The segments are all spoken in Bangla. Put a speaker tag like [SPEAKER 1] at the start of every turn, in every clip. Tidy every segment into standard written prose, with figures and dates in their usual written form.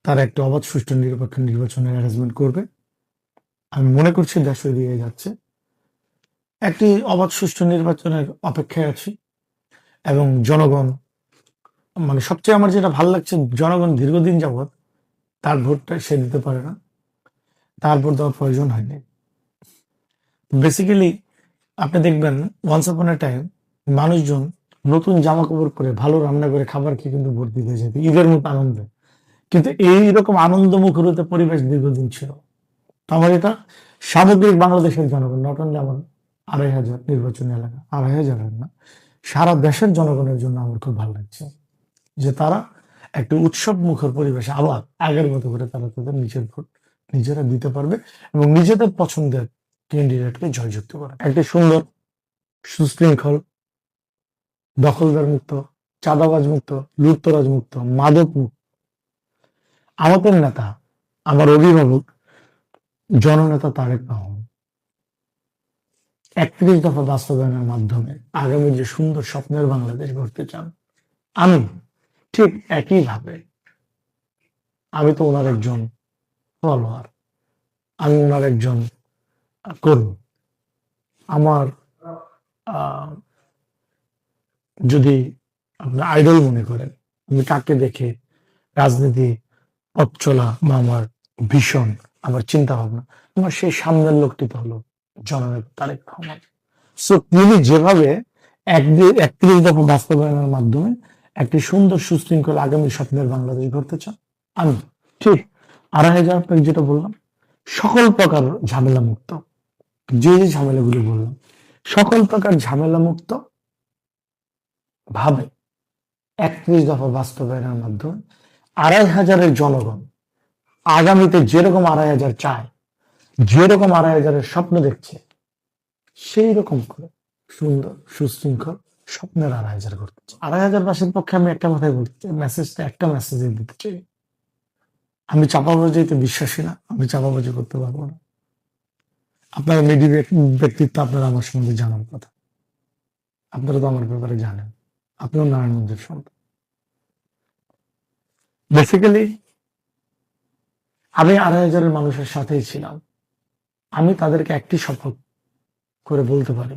[SPEAKER 1] তারা একটা অবাধ সুষ্ঠু নিরপেক্ষ নির্বাচনের অ্যারেঞ্জমেন্ট করবে। আমি মনে করছি দেশ এগিয়ে যাচ্ছে, একটি অবাধ সুষ্ঠু নির্বাচনের অপেক্ষায় আছি। এবং জনগণ, মানে সবচেয়ে আমার যেটা ভালো লাগছে, জনগণ দীর্ঘদিন যাবৎ তার ভোটটা সে দিতে পারে না, তার ভোট দেওয়ার প্রয়োজন হয়নি। বেসিক্যালি আপনি দেখবেন ওয়ান্স আপন এ টাইম মানুষজন নতুন জামা কাপড় পরে ভালো রান্না করে খাবার খেয়ে কিন্তু ভোট দিতে যেত ঈদের মতো আনন্দে। কিন্তু এইরকম আনন্দ মুখরিত পরিবেশ দীর্ঘদিন ছিল। তো আমার এটা সামগ্রিক বাংলাদেশের জনগণ, নট অনলি আমার 2,500 নির্বাচনী এলাকা, 2,500 না, সারা দেশের জনগণের জন্য আমার খুব ভালো লাগছে যে তারা একটা উৎসব মুখর পরিবেশে আবার আগের মতো করে তারা তাদের নিজের ভোট নিজেরা দিতে পারবে এবং নিজেদের পছন্দের ক্যান্ডিডেটকে জয়যুক্ত করে একটি সুন্দর, সুশৃঙ্খল, দখলদার মুক্ত, চাঁদাবাজ মুক্ত, লুটতরাজ মুক্ত, মাদক মুক্ত। আমাদের নেতা, আমার অভিভাবক, জননেতা তারেক রহমান 31 দফা বাস্তবায়নের মাধ্যমে আগামী যে সুন্দর স্বপ্নের বাংলাদেশ গড়তে চান, আমি ঠিক একইভাবে, আমি তো ওনার একজন ফলোয়ার, আমি ওনার একজন কর্মী। আমার যদি আপনি আইডল মনে করেন, আমি কাকে দেখে রাজনীতি পথ চলা বা আমার ভীষণ, আমার চিন্তা ভাবনা, আমার সেই সামনের লোকটি তো হলো জননেতা তারেক রহমান। সো তিনি যেভাবে 31 দফা বাস্তবায়নের মাধ্যমে একটি সুন্দর সুশৃঙ্খল আগামী স্বপ্নের বাংলাদেশ গড়তে চান, আমি ঠিক 2,500 যেটা বললাম, সকল প্রকার ঝামেলা মুক্ত, যে যে ঝামেলাগুলি বললাম সকল প্রকার ঝামেলা মুক্ত ভাবে 31 দফা বাস্তবায়নের মাধ্যমে 2,500 জনগণ আগামীতে যেরকম 2,500 চায়, যেরকম 2,500 স্বপ্ন দেখছে, সেই রকম করে সুন্দর সুশৃঙ্খল স্বপ্নের 2,500 করতে চাই। 2,500 বাসীর পক্ষে আমি একটা কথাই বলতে চাই, মেসেজটা একটা মেসেজ দিতে চাই। আমি চাপাবাজিতে বিশ্বাসী না, আমি চাপাবাজি করতে পারবো না। আপনারা মিডিয়া ব্যক্তিত্ব, আপনারা আমার সম্বন্ধে জানার কথা, আপনারা তো আমার ব্যাপারে জানেন, আপনিও নারায়ণগঞ্জের সন্তান। বেসিক্যালি আমি 2,500 মানুষের সাথেই ছিলাম। আমি তাদেরকে একটি শপথ করে বলতে পারি,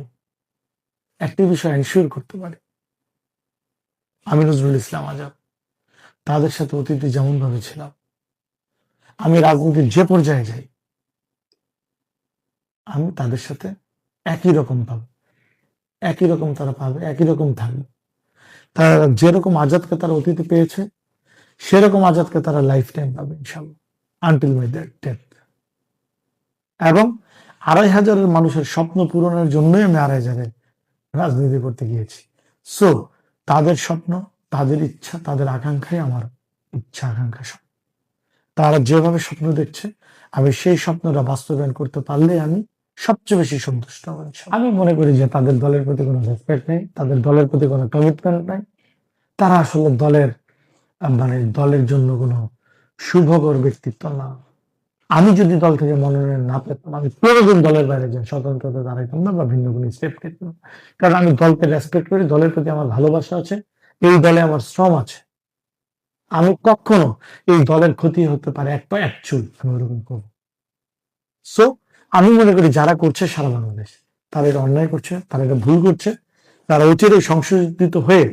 [SPEAKER 1] একটি বিষয় এনশিওর করতে পারি, আমি নজরুল ইসলাম আজাদ তাদের সাথে অতীতে যেমন ভাবে ছিলাম, আমি রাজনীতির যে পর্যায়ে যাই, আমি তাদের সাথে একই রকম পাবো, একই রকম তারা পাবে, একই রকম থাকবে। তারা যেরকম আজাদকে তারা অতীতে পেয়েছে, সেরকম আজাদকে তারা লাইফ টাইম পাবে ইনশাল্লাহ, আনটিল মাই ডেথ। এবং 2,500 মানুষের স্বপ্ন পূরণের জন্যই আমি 2,500 রাজনীতি করতে গিয়েছি। সো তাদের স্বপ্ন, তাদের ইচ্ছা, তাদের আকাঙ্ক্ষাই আমার ইচ্ছা, আকাঙ্ক্ষা। স্বপ্ন তারা যেভাবে স্বপ্ন দেখছে, আমি সেই স্বপ্নটা বাস্তবায়ন করতে পারলে আমি সবচেয়ে বেশি সন্তুষ্ট হব। আমি মনে করি যে তাদের দলের প্রতি কোনো রেসপেক্ট নেই, তাদের দলের প্রতি কোনো কমিটমেন্ট নাই, তারা আসলে দলের জন্য কোনো শুভকর ব্যক্তিত্ব না। আমি যদি দল থেকে মনোনয়ন না পেতাম, আমি কোনোদিন দলের বাইরে যাই স্বতন্ত্রতা দাঁড়াইতাম না বা ভিন্ন কোনো স্টেপ নিতাম না। কারণ আমি দলকে রেসপেক্ট করি, দলের প্রতি আমার ভালোবাসা আছে, এই দলে আমার শ্রম আছে। আমি কখনো এই দলের ক্ষতি হতে পারে এক চুল আমি ওরকম করবো। সো আমি মনে করি যারা করছে সারা বাংলাদেশ, তারা এটা অন্যায় করছে, তারা এটা ভুল করছে, তারা অচিরেই সংশোধিত হয়ে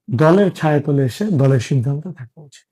[SPEAKER 1] দলের ছায়াতলে এসে দলের সিদ্ধান্ত থাকা উচিত।